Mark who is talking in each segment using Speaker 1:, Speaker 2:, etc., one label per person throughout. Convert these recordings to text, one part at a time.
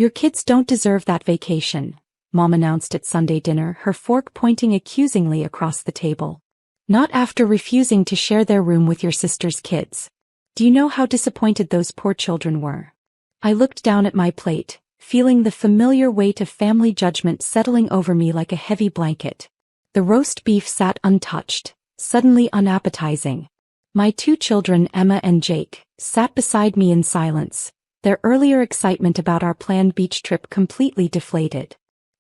Speaker 1: Your kids don't deserve that vacation, Mom announced at Sunday dinner, her fork pointing accusingly across the table. Not after refusing to share their room with your sister's kids. Do you know how disappointed those poor children were? I looked down at my plate, feeling the familiar weight of family judgment settling over me like a heavy blanket. The roast beef sat untouched, suddenly unappetizing. My 2 children, Emma and Jake, sat beside me in silence, their earlier excitement about our planned beach trip completely deflated.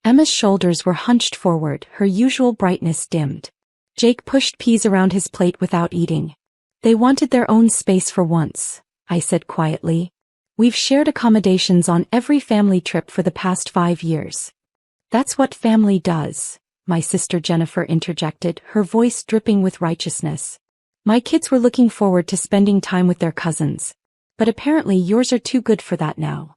Speaker 1: Emma's shoulders were hunched forward, her usual brightness dimmed. Jake pushed peas around his plate without eating. They wanted their own space for once, I said quietly. We've shared accommodations on every family trip for the past 5 years. That's what family does, my sister Jennifer interjected, her voice dripping with righteousness. My kids were looking forward to spending time with their cousins. But apparently yours are too good for that now.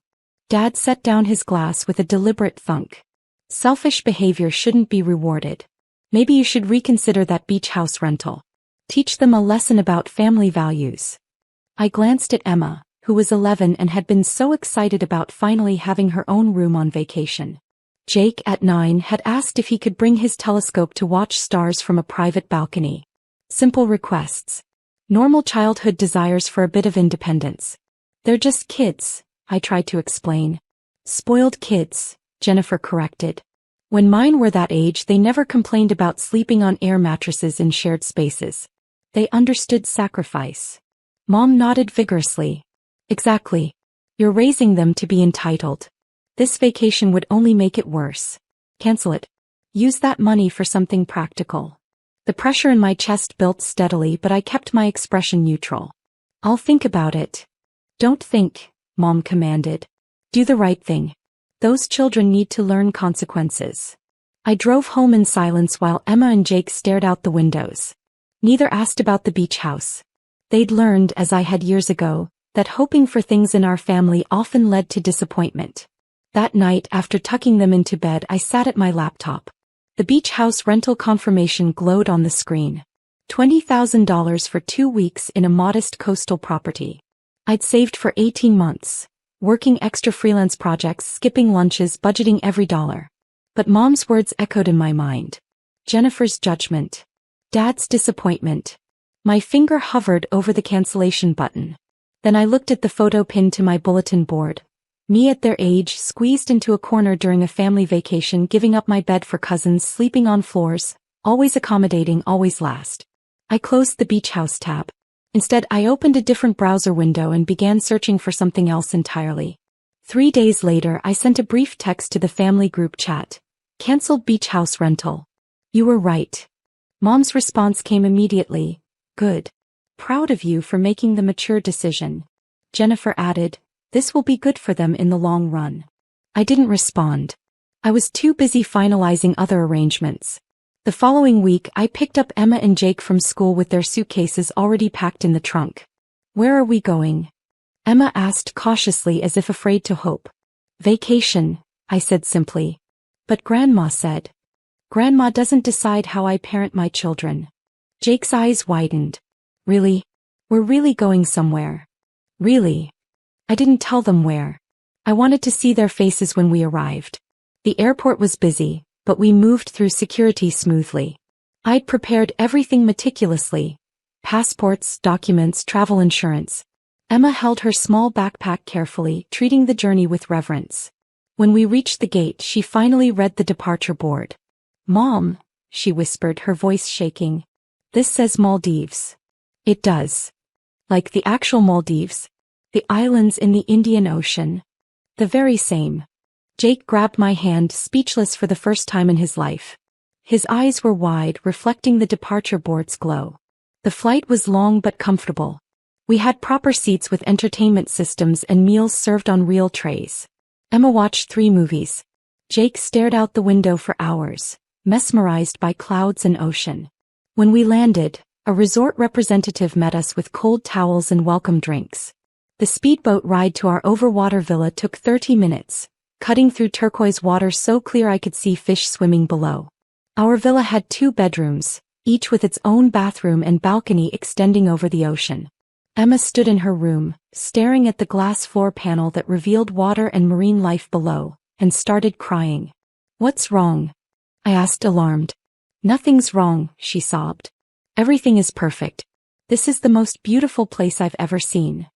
Speaker 1: Dad set down his glass with a deliberate thunk. Selfish behavior shouldn't be rewarded. Maybe you should reconsider that beach house rental. Teach them a lesson about family values. I glanced at Emma, who was 11 and had been so excited about finally having her own room on vacation. Jake, at 9, had asked if he could bring his telescope to watch stars from a private balcony. Simple requests. Normal childhood desires for a bit of independence. They're just kids, I tried to explain. Spoiled kids, Jennifer corrected. When mine were that age, they never complained about sleeping on air mattresses in shared spaces. They understood sacrifice. Mom nodded vigorously. Exactly. You're raising them to be entitled. This vacation would only make it worse. Cancel it. Use that money for something practical. The pressure in my chest built steadily, but I kept my expression neutral. I'll think about it. Don't think, Mom commanded. Do the right thing. Those children need to learn consequences. I drove home in silence while Emma and Jake stared out the windows. Neither asked about the beach house. They'd learned, as I had years ago, that hoping for things in our family often led to disappointment. That night, after tucking them into bed, I sat at my laptop. The beach house rental confirmation glowed on the screen. $20,000 for 2 weeks in a modest coastal property. I'd saved for 18 months, working extra freelance projects, skipping lunches, budgeting every dollar. But Mom's words echoed in my mind. Jennifer's judgment. Dad's disappointment. My finger hovered over the cancellation button. Then I looked at the photo pinned to my bulletin board. Me at their age, squeezed into a corner during a family vacation, giving up my bed for cousins, sleeping on floors, always accommodating, always last. I closed the beach house tab. Instead, I opened a different browser window and began searching for something else entirely. 3 days later, I sent a brief text to the family group chat. Cancelled beach house rental. You were right. Mom's response came immediately. Good. Proud of you for making the mature decision. Jennifer added, this will be good for them in the long run. I didn't respond. I was too busy finalizing other arrangements. The following week, I picked up Emma and Jake from school with their suitcases already packed in the trunk. Where are we going? Emma asked cautiously, as if afraid to hope. Vacation, I said simply. But Grandma said. Grandma doesn't decide how I parent my children. Jake's eyes widened. Really? We're really going somewhere. Really? I didn't tell them where. I wanted to see their faces when we arrived. The airport was busy, but we moved through security smoothly. I'd prepared everything meticulously. Passports, documents, travel insurance. Emma held her small backpack carefully, treating the journey with reverence. When we reached the gate, she finally read the departure board. Mom, she whispered, her voice shaking. This says Maldives. It does. Like the actual Maldives. The islands in the Indian Ocean. The very same. Jake grabbed my hand, speechless for the first time in his life. His eyes were wide, reflecting the departure board's glow. The flight was long but comfortable. We had proper seats with entertainment systems and meals served on real trays. Emma watched 3 movies. Jake stared out the window for hours, mesmerized by clouds and ocean. When we landed, a resort representative met us with cold towels and welcome drinks. The speedboat ride to our overwater villa took 30 minutes, cutting through turquoise water so clear I could see fish swimming below. Our villa had 2 bedrooms, each with its own bathroom and balcony extending over the ocean. Emma stood in her room, staring at the glass floor panel that revealed water and marine life below, and started crying. "What's wrong?" I asked, alarmed. "Nothing's wrong," she sobbed. "Everything is perfect. This is the most beautiful place I've ever seen."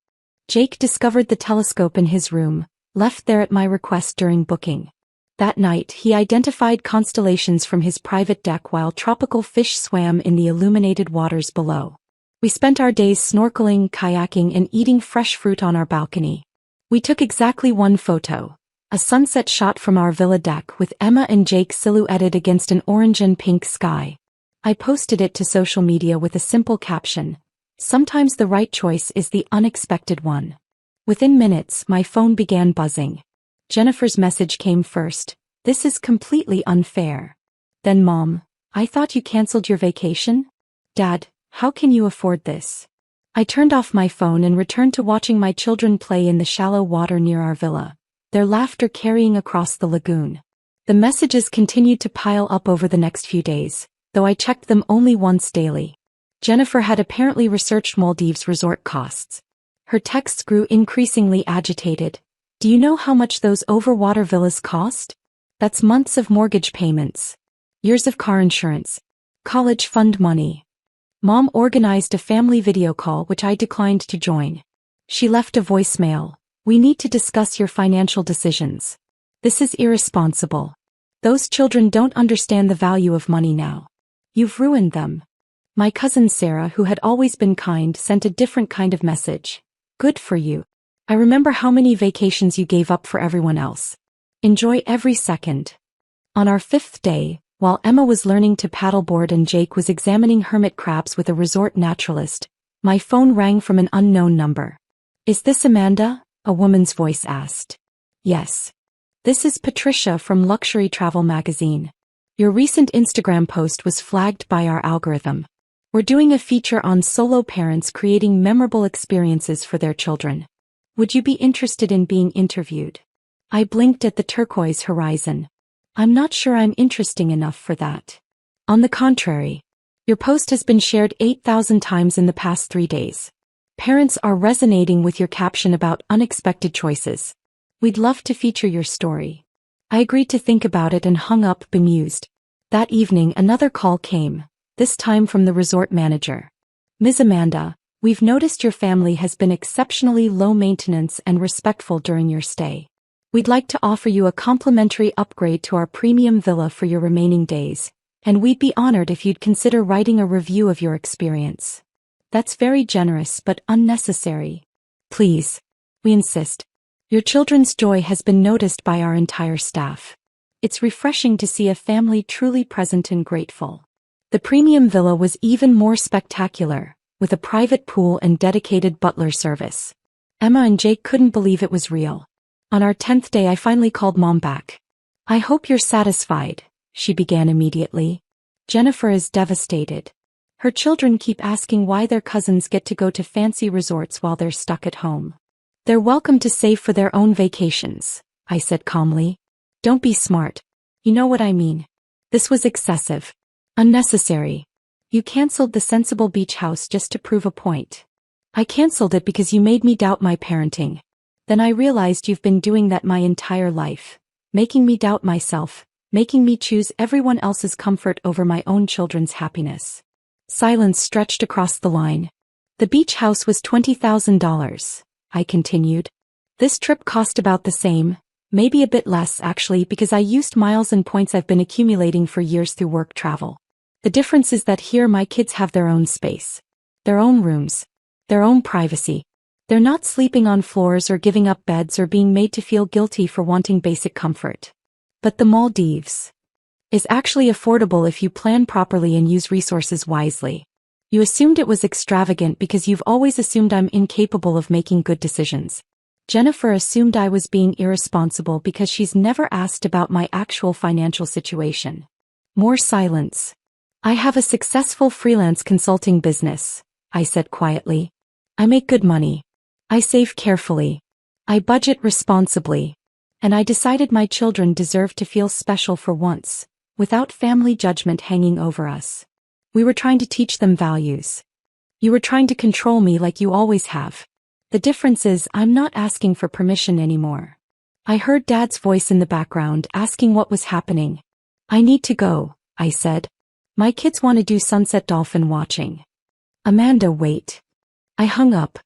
Speaker 1: Jake discovered the telescope in his room, left there at my request during booking. That night he identified constellations from his private deck while tropical fish swam in the illuminated waters below. We spent our days snorkeling, kayaking, and eating fresh fruit on our balcony. We took exactly one photo, a sunset shot from our villa deck with Emma and Jake silhouetted against an orange and pink sky. I posted it to social media with a simple caption: "Sometimes the right choice is the unexpected one." Within minutes, my phone began buzzing. Jennifer's message came first: "This is completely unfair." Then Mom: "I thought you canceled your vacation?" Dad: "How can you afford this?" I turned off my phone and returned to watching my children play in the shallow water near our villa, their laughter carrying across the lagoon. The messages continued to pile up over the next few days, though I checked them only once daily. Jennifer had apparently researched Maldives resort costs. Her texts grew increasingly agitated. "Do you know how much those overwater villas cost? That's months of mortgage payments, years of car insurance, college fund money." Mom organized a family video call which I declined to join. She left a voicemail: "We need to discuss your financial decisions. This is irresponsible. Those children don't understand the value of money now. You've ruined them." My cousin Sarah, who had always been kind, sent a different kind of message: "Good for you. I remember how many vacations you gave up for everyone else. Enjoy every second." On our 5th day, while Emma was learning to paddleboard and Jake was examining hermit crabs with a resort naturalist, my phone rang from an unknown number. "Is this Amanda?" a woman's voice asked. "Yes. This is Patricia from Luxury Travel Magazine. Your recent Instagram post was flagged by our algorithm. We're doing a feature on solo parents creating memorable experiences for their children. Would you be interested in being interviewed?" I blinked at the turquoise horizon. "I'm not sure I'm interesting enough for that." "On the contrary. Your post has been shared 8,000 times in the past 3 days. Parents are resonating with your caption about unexpected choices. We'd love to feature your story." I agreed to think about it and hung up, bemused. That evening another call came, this time from the resort manager. "Ms. Amanda, we've noticed your family has been exceptionally low maintenance and respectful during your stay. We'd like to offer you a complimentary upgrade to our premium villa for your remaining days, and we'd be honored if you'd consider writing a review of your experience." "That's very generous but unnecessary. Please. We insist. Your children's joy has been noticed by our entire staff. It's refreshing to see a family truly present and grateful." The premium villa was even more spectacular, with a private pool and dedicated butler service. Emma and Jake couldn't believe it was real. On our 10th day I finally called Mom back. "I hope you're satisfied," she began immediately. "Jennifer is devastated. Her children keep asking why their cousins get to go to fancy resorts while they're stuck at home. They're welcome to save for their own vacations," I said calmly. "Don't be smart. You know what I mean. This was excessive. Unnecessary. You canceled the sensible beach house just to prove a point." "I canceled it because you made me doubt my parenting. Then I realized you've been doing that my entire life, making me doubt myself, making me choose everyone else's comfort over my own children's happiness." Silence stretched across the line. "The beach house was $20,000, I continued. "This trip cost about the same, maybe a bit less actually, because I used miles and points I've been accumulating for years through work travel. The difference is that here my kids have their own space, their own rooms, their own privacy. They're not sleeping on floors or giving up beds or being made to feel guilty for wanting basic comfort. But the Maldives is actually affordable if you plan properly and use resources wisely. You assumed it was extravagant because you've always assumed I'm incapable of making good decisions. Jennifer assumed I was being irresponsible because she's never asked about my actual financial situation." More silence. "I have a successful freelance consulting business," I said quietly. "I make good money. I save carefully. I budget responsibly. And I decided my children deserve to feel special for once, without family judgment hanging over us. We were trying to teach them values." You were trying to control me like you always have. The difference is I'm not asking for permission anymore. I heard Dad's voice in the background asking what was happening. I need to go, I said. My kids want to do sunset dolphin watching. Amanda, wait. I hung up.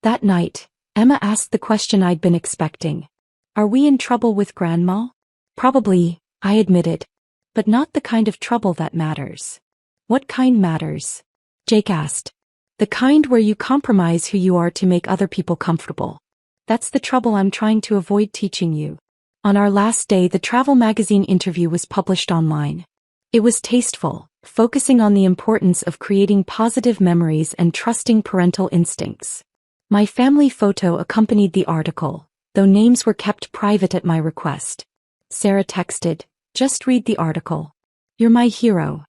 Speaker 1: That night, Emma asked the question I'd been expecting. Are we in trouble with Grandma? Probably, I admitted. But not the kind of trouble that matters. What kind matters? Jake asked. The kind where you compromise who you are to make other people comfortable. That's the trouble I'm trying to avoid teaching you. On our last day, the travel magazine interview was published online. It was tasteful, focusing on the importance of creating positive memories and trusting parental instincts. My family photo accompanied the article, though names were kept private at my request. Sarah texted, "Just read the article. You're my hero."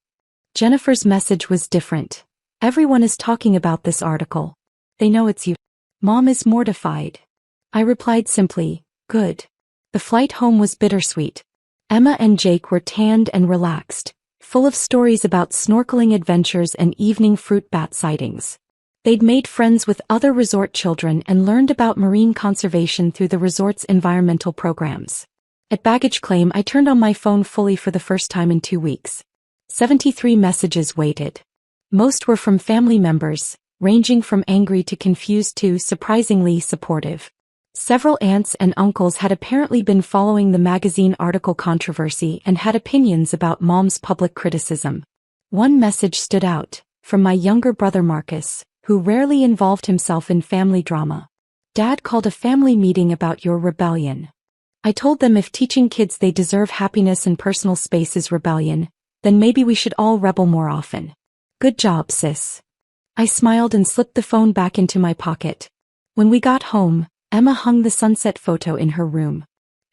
Speaker 1: Jennifer's message was different. Everyone is talking about this article. They know it's you. Mom is mortified. I replied simply, "Good." The flight home was bittersweet. Emma and Jake were tanned and relaxed, full of stories about snorkeling adventures and evening fruit bat sightings. They'd made friends with other resort children and learned about marine conservation through the resort's environmental programs. At baggage claim, I turned on my phone fully for the first time in 2 weeks. 73 messages waited. Most were from family members, ranging from angry to confused to surprisingly supportive. Several aunts and uncles had apparently been following the magazine article controversy and had opinions about Mom's public criticism. One message stood out, from my younger brother Marcus, who rarely involved himself in family drama. Dad called a family meeting about your rebellion. I told them if teaching kids they deserve happiness and personal space is rebellion, then maybe we should all rebel more often. Good job, sis. I smiled and slipped the phone back into my pocket. When we got home, Emma hung the sunset photo in her room.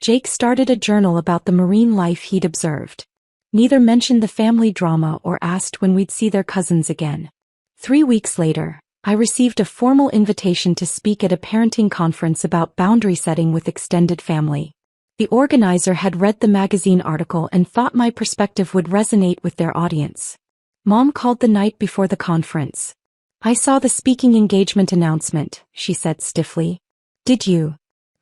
Speaker 1: Jake started a journal about the marine life he'd observed. Neither mentioned the family drama or asked when we'd see their cousins again. 3 weeks later, I received a formal invitation to speak at a parenting conference about boundary setting with extended family. The organizer had read the magazine article and thought my perspective would resonate with their audience. Mom called the night before the conference. I saw the speaking engagement announcement, she said stiffly. Did you?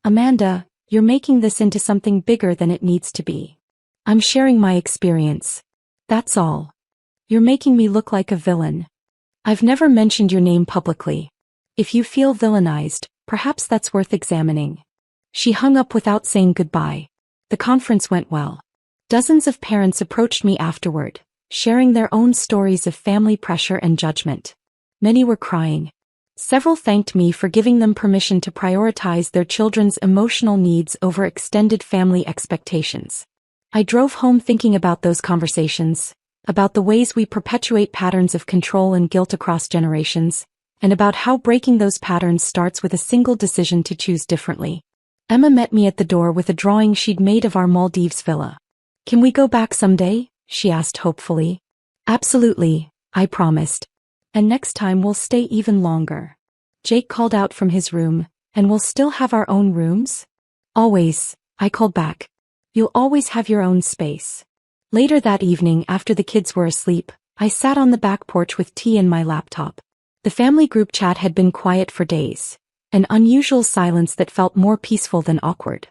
Speaker 1: Amanda, you're making this into something bigger than it needs to be. I'm sharing my experience. That's all. You're making me look like a villain. I've never mentioned your name publicly. If you feel villainized, perhaps that's worth examining. She hung up without saying goodbye. The conference went well. Dozens of parents approached me afterward, sharing their own stories of family pressure and judgment. Many were crying. Several thanked me for giving them permission to prioritize their children's emotional needs over extended family expectations. I drove home thinking about those conversations, about the ways we perpetuate patterns of control and guilt across generations, and about how breaking those patterns starts with a single decision to choose differently. Emma met me at the door with a drawing she'd made of our Maldives villa. "Can we go back someday?" she asked hopefully. "Absolutely," I promised. "And next time we'll stay even longer." Jake called out from his room, "And we'll still have our own rooms?" "Always," I called back. "You'll always have your own space." Later that evening, after the kids were asleep, I sat on the back porch with tea and my laptop. The family group chat had been quiet for days, an unusual silence that felt more peaceful than awkward.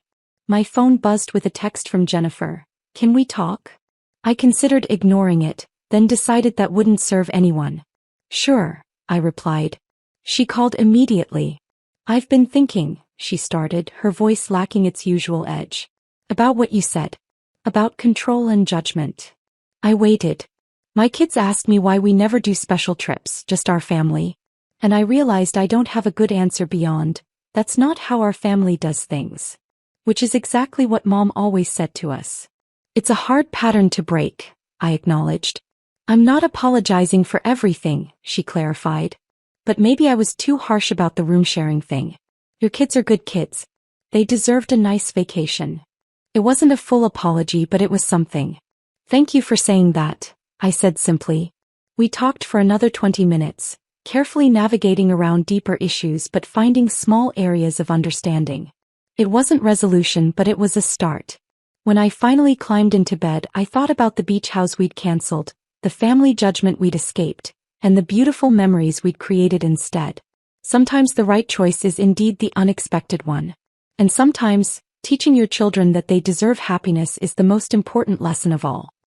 Speaker 1: My phone buzzed with a text from Jennifer. "Can we talk?" I considered ignoring it, then decided that wouldn't serve anyone. "Sure," I replied. She called immediately. "I've been thinking," she started, her voice lacking its usual edge. "About what you said. About control and judgment." I waited. My kids asked me why we never do special trips, just our family. And I realized I don't have a good answer beyond, "That's not how our family does things." Which is exactly what Mom always said to us. "It's a hard pattern to break," I acknowledged. "I'm not apologizing for everything," she clarified. "But maybe I was too harsh about the room sharing thing. Your kids are good kids. They deserved a nice vacation." It wasn't a full apology, but it was something. "Thank you for saying that," I said simply. We talked for another 20 minutes, carefully navigating around deeper issues but finding small areas of understanding. It wasn't resolution, but it was a start. When I finally climbed into bed, I thought about the beach house we'd canceled, the family judgment we'd escaped, and the beautiful memories we'd created instead. Sometimes the right choice is indeed the unexpected one. And sometimes, teaching your children that they deserve happiness is the most important lesson of all.